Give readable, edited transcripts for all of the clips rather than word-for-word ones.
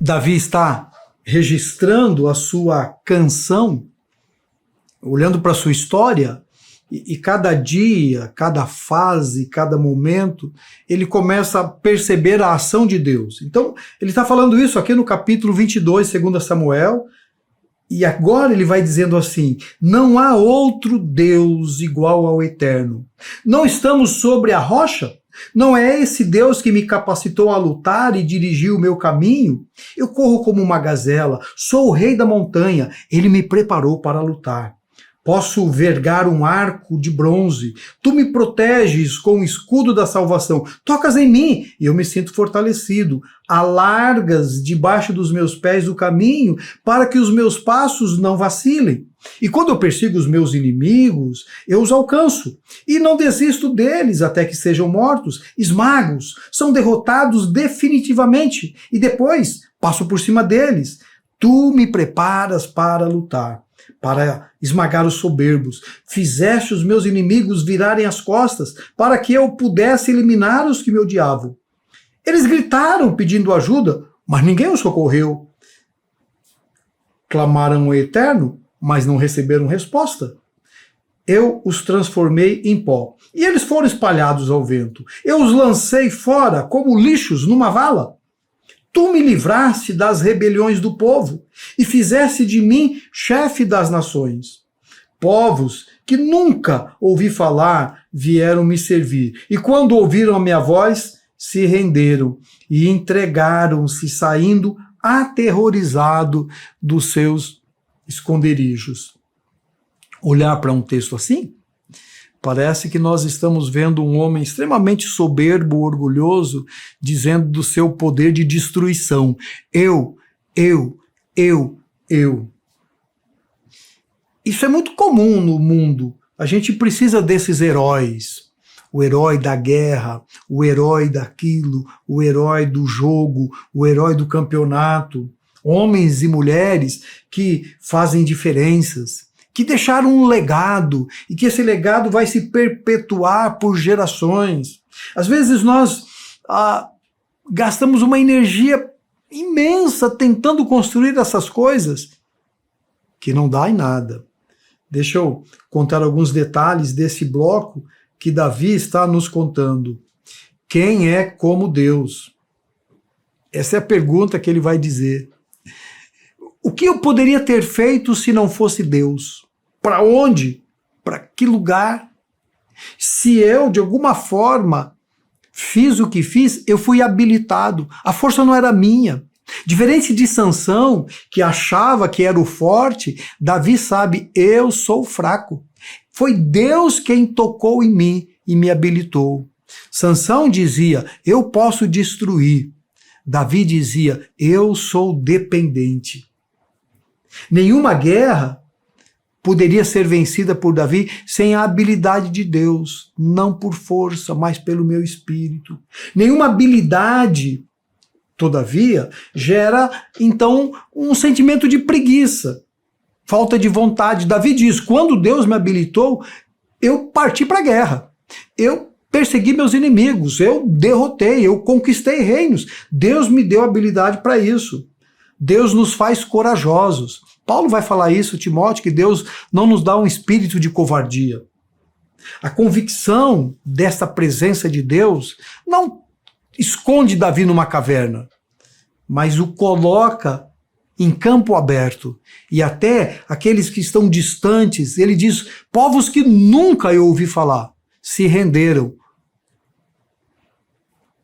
Davi está registrando a sua canção, olhando para a sua história, e cada dia, cada fase, cada momento, ele começa a perceber a ação de Deus. Então, ele está falando isso aqui no capítulo 22, 2 Samuel, e agora ele vai dizendo assim: não há outro Deus igual ao Eterno. Não estamos sobre a rocha? Não é esse Deus que me capacitou a lutar e dirigiu o meu caminho? Eu corro como uma gazela, sou o rei da montanha, ele me preparou para lutar. Posso vergar um arco de bronze, tu me proteges com o escudo da salvação, tocas em mim e eu me sinto fortalecido, alargas debaixo dos meus pés o caminho para que os meus passos não vacilem. E quando eu persigo os meus inimigos, eu os alcanço e não desisto deles até que sejam mortos, esmagos, são derrotados definitivamente e depois passo por cima deles. Tu me preparas para lutar, para esmagar os soberbos. Fizeste os meus inimigos virarem as costas, para que eu pudesse eliminar os que me odiavam. Eles gritaram pedindo ajuda, mas ninguém os socorreu. Clamaram ao Eterno, mas não receberam resposta. Eu os transformei em pó, e eles foram espalhados ao vento. Eu os lancei fora como lixos numa vala. Tu me livraste das rebeliões do povo e fizeste de mim chefe das nações. Povos que nunca ouvi falar vieram me servir, e quando ouviram a minha voz, se renderam e entregaram-se, saindo aterrorizado dos seus esconderijos. Olhar para um texto assim, parece que nós estamos vendo um homem extremamente soberbo, orgulhoso, dizendo do seu poder de destruição. Eu. Isso é muito comum no mundo. A gente precisa desses heróis. O herói da guerra, o herói daquilo, o herói do jogo, o herói do campeonato. Homens e mulheres que fazem diferenças, que deixaram um legado e que esse legado vai se perpetuar por gerações. Às vezes nós gastamos uma energia imensa tentando construir essas coisas que não dá em nada. Deixa eu contar alguns detalhes desse bloco que Davi está nos contando. Quem é como Deus? Essa é a pergunta que ele vai dizer. O que eu poderia ter feito se não fosse Deus? Para onde? Para que lugar? Se eu, de alguma forma, fiz o que fiz, eu fui habilitado. A força não era minha. Diferente de Sansão, que achava que era o forte, Davi sabe, eu sou fraco. Foi Deus quem tocou em mim e me habilitou. Sansão dizia, eu posso destruir. Davi dizia, eu sou dependente. Nenhuma guerra poderia ser vencida por Davi sem a habilidade de Deus, não por força, mas pelo meu espírito. Nenhuma habilidade, todavia, gera, então, um sentimento de preguiça, falta de vontade. Davi diz, quando Deus me habilitou, eu parti para a guerra. Eu persegui meus inimigos, eu derrotei, eu conquistei reinos. Deus me deu habilidade para isso. Deus nos faz corajosos. Paulo vai falar isso, Timóteo, que Deus não nos dá um espírito de covardia. A convicção desta presença de Deus não esconde Davi numa caverna, mas o coloca em campo aberto. E até aqueles que estão distantes, ele diz, povos que nunca eu ouvi falar, se renderam.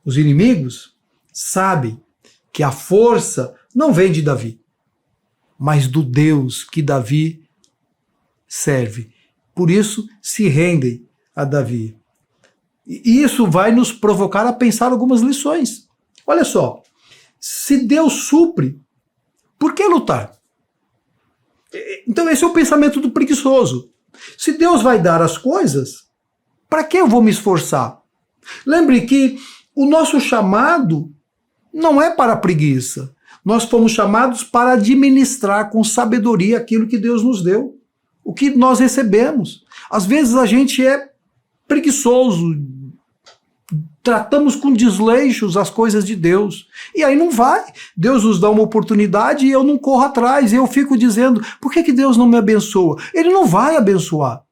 Os inimigos sabem que a força não vem de Davi, mas do Deus que Davi serve. Por isso, se rendem a Davi. E isso vai nos provocar a pensar algumas lições. Olha só, se Deus supre, por que lutar? Então esse é o pensamento do preguiçoso. Se Deus vai dar as coisas, para que eu vou me esforçar? Lembre que o nosso chamado não é para a preguiça. Nós fomos chamados para administrar com sabedoria aquilo que Deus nos deu, o que nós recebemos. Às vezes a gente é preguiçoso, tratamos com desleixos as coisas de Deus. E aí não vai. Deus nos dá uma oportunidade e eu não corro atrás. E eu fico dizendo, por que Deus não me abençoa? Ele não vai abençoar.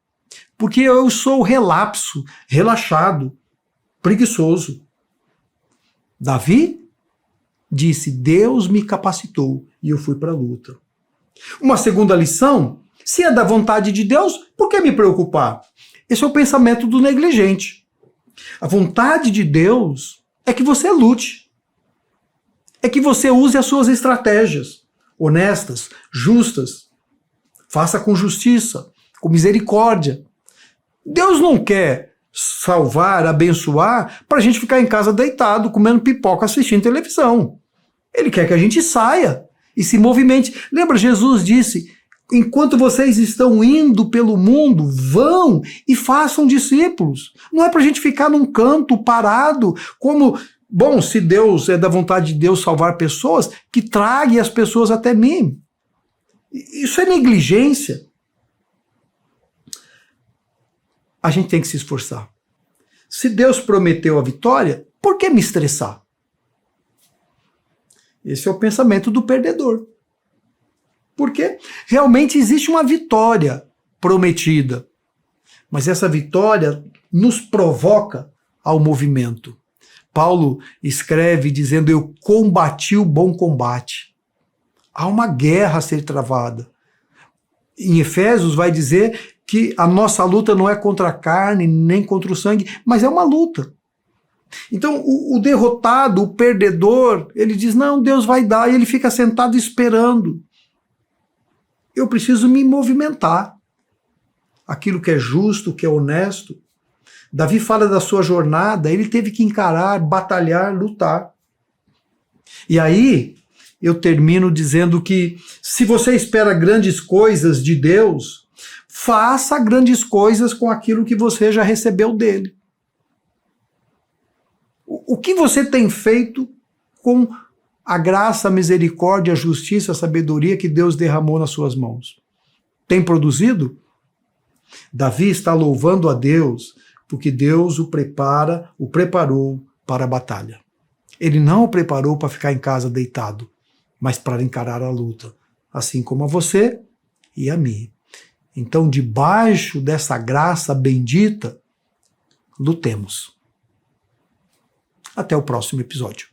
Porque eu sou relapso, relaxado, preguiçoso. Davi disse, Deus me capacitou e eu fui para a luta. Uma segunda lição, se é da vontade de Deus, por que me preocupar? Esse é o pensamento do negligente. A vontade de Deus é que você lute. É que você use as suas estratégias honestas, justas. Faça com justiça, com misericórdia. Deus não quer salvar, abençoar, para a gente ficar em casa deitado, comendo pipoca, assistindo televisão. Ele quer que a gente saia e se movimente. Lembra, Jesus disse, enquanto vocês estão indo pelo mundo, vão e façam discípulos. Não é para a gente ficar num canto parado, como, bom, se Deus é da vontade de Deus salvar pessoas, que trague as pessoas até mim. Isso é negligência. A gente tem que se esforçar. Se Deus prometeu a vitória, por que me estressar? Esse é o pensamento do perdedor. Porque realmente existe uma vitória prometida. Mas essa vitória nos provoca ao movimento. Paulo escreve dizendo, eu combati o bom combate. Há uma guerra a ser travada. Em Efésios vai dizer que a nossa luta não é contra a carne, nem contra o sangue, mas é uma luta. Então o derrotado, o perdedor, ele diz, não, Deus vai dar, e ele fica sentado esperando. Eu preciso me movimentar. Aquilo que é justo, que é honesto. Davi fala da sua jornada, ele teve que encarar, batalhar, lutar. E aí eu termino dizendo que se você espera grandes coisas de Deus, faça grandes coisas com aquilo que você já recebeu dele. O que você tem feito com a graça, a misericórdia, a justiça, a sabedoria que Deus derramou nas suas mãos? Tem produzido? Davi está louvando a Deus porque Deus o preparou para a batalha. Ele não o preparou para ficar em casa deitado, mas para encarar a luta, assim como a você e a mim. Então, debaixo dessa graça bendita, lutemos. Até o próximo episódio.